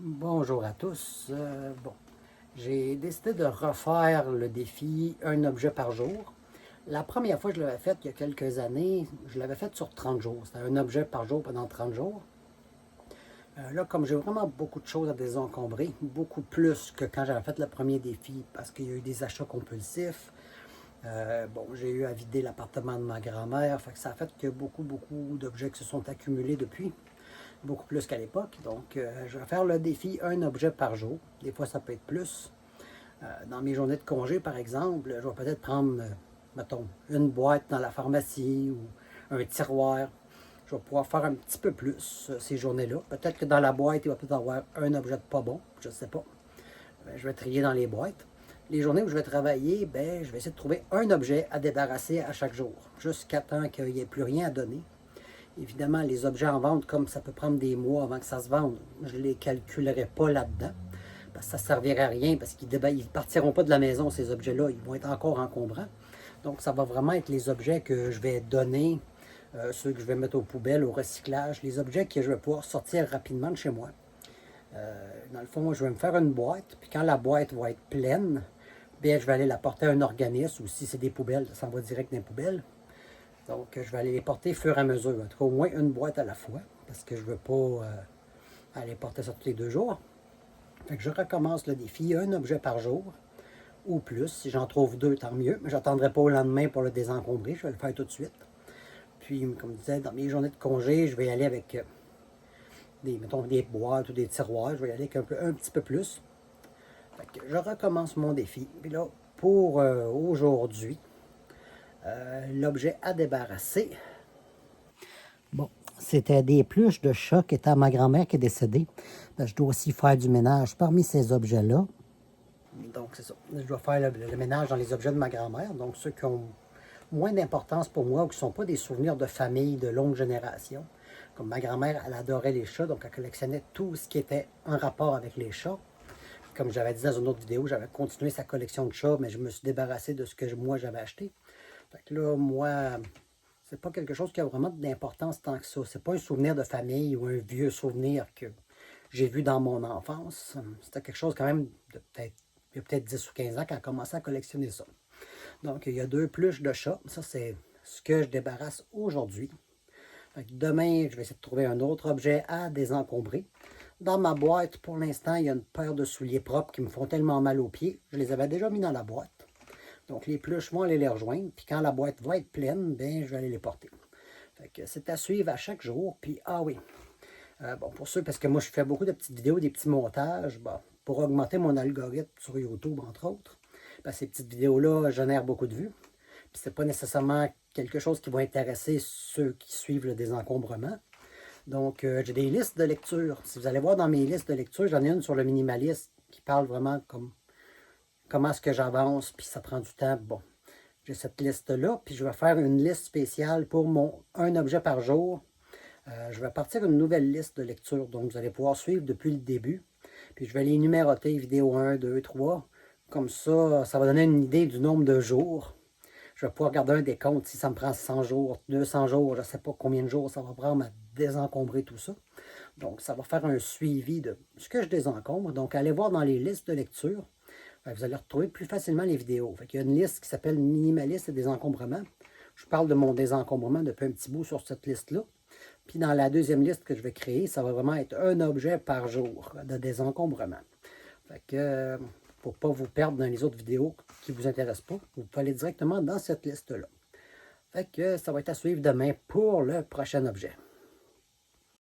Bonjour à tous. J'ai décidé de refaire le défi un objet par jour. La première fois que je l'avais fait il y a quelques années, je l'avais fait sur 30 jours. C'était un objet par jour pendant 30 jours. Là, comme j'ai vraiment beaucoup de choses à désencombrer, beaucoup plus que quand j'avais fait le premier défi parce qu'il y a eu des achats compulsifs. J'ai eu à vider l'appartement de ma grand-mère, fait que ça a fait que beaucoup d'objets qui se sont accumulés depuis, beaucoup plus qu'à l'époque. Donc, je vais faire le défi un objet par jour. Des fois, ça peut être plus. Dans mes journées de congé, par exemple, je vais peut-être prendre, mettons, une boîte dans la pharmacie ou un tiroir. Je vais pouvoir faire un petit peu plus ces journées-là. Peut-être que dans la boîte, il va peut-être avoir un objet de pas bon, je ne sais pas. Je vais trier dans les boîtes. Les journées où je vais travailler, je vais essayer de trouver un objet à débarrasser à chaque jour, jusqu'à temps qu'il n'y ait plus rien à donner. Évidemment, les objets en vente, comme ça peut prendre des mois avant que ça se vende, je ne les calculerai pas là-dedans. Parce que ça ne servirait à rien, parce qu'ils ne partiront pas de la maison, ces objets-là. Ils vont être encore encombrants. Donc, ça va vraiment être les objets que je vais donner, ceux que je vais mettre aux poubelles, au recyclage, les objets que je vais pouvoir sortir rapidement de chez moi. Dans le fond, je vais me faire une boîte, puis quand la boîte va être pleine, je vais aller la porter à un organisme, ou si c'est des poubelles, ça s'en va direct dans les poubelles. Donc, je vais aller les porter au fur et à mesure. En tout cas, au moins une boîte à la fois, parce que je ne veux pas aller porter ça tous les 2 jours. Fait que je recommence le défi, un objet par jour, ou plus. Si j'en trouve 2, tant mieux. Mais je n'attendrai pas au lendemain pour le désencombrer, je vais le faire tout de suite. Puis, comme je disais, dans mes journées de congé, je vais y aller avec mettons, des boîtes ou des tiroirs. Je vais y aller avec un petit peu plus. Fait que je recommence mon défi. Puis là, pour aujourd'hui, l'objet à débarrasser, bon, c'était des pluches de chat qui étaient à ma grand-mère qui est décédée. Je dois aussi faire du ménage parmi ces objets-là. Donc, c'est ça. Je dois faire le ménage dans les objets de ma grand-mère. Donc, ceux qui ont moins d'importance pour moi ou qui ne sont pas des souvenirs de famille de longue génération. Comme ma grand-mère, elle adorait les chats, donc elle collectionnait tout ce qui était en rapport avec les chats. Comme j'avais dit dans une autre vidéo, j'avais continué sa collection de chats, mais je me suis débarrassé de ce que moi j'avais acheté. Fait que là, moi, c'est pas quelque chose qui a vraiment d'importance tant que ça. C'est pas un souvenir de famille ou un vieux souvenir que j'ai vu dans mon enfance. C'était quelque chose quand même de peut-être, il y a peut-être 10 ou 15 ans qu'elle a commencé à collectionner ça. Donc, il y a 2 pluches de chat. Ça, c'est ce que je débarrasse aujourd'hui. Demain, je vais essayer de trouver un autre objet à désencombrer. Dans ma boîte, pour l'instant, il y a une paire de souliers propres qui me font tellement mal aux pieds. Je les avais déjà mis dans la boîte. Donc, les pluches vont aller les rejoindre. Puis quand la boîte va être pleine, je vais aller les porter. Fait que c'est à suivre à chaque jour. Puis, ah oui, pour ceux, parce que moi, je fais beaucoup de petites vidéos, des petits montages, pour augmenter mon algorithme sur YouTube, entre autres. Ces petites vidéos-là génèrent beaucoup de vues. Puis c'est pas nécessairement quelque chose qui va intéresser ceux qui suivent le désencombrement. Donc, j'ai des listes de lecture. Si vous allez voir dans mes listes de lecture, j'en ai une sur le minimaliste qui parle vraiment comme comment est-ce que j'avance, puis ça prend du temps. Bon, j'ai cette liste-là, puis je vais faire une liste spéciale pour mon un objet par jour. Je vais partir une nouvelle liste de lecture, donc vous allez pouvoir suivre depuis le début. Puis je vais les numéroter, vidéo 1, 2, 3. Comme ça, ça va donner une idée du nombre de jours. Je vais pouvoir garder un décompte si ça me prend 100 jours, 200 jours, je ne sais pas combien de jours ça va prendre à désencombrer tout ça. Donc, ça va faire un suivi de ce que je désencombre. Donc, allez voir dans les listes de lecture. Vous allez retrouver plus facilement les vidéos. Il y a une liste qui s'appelle Minimaliste et désencombrement. Je parle de mon désencombrement depuis un petit bout sur cette liste-là. Puis dans la deuxième liste que je vais créer, ça va vraiment être un objet par jour de désencombrement. Fait que, pour ne pas vous perdre dans les autres vidéos qui ne vous intéressent pas, vous pouvez aller directement dans cette liste-là. Fait que ça va être à suivre demain pour le prochain objet.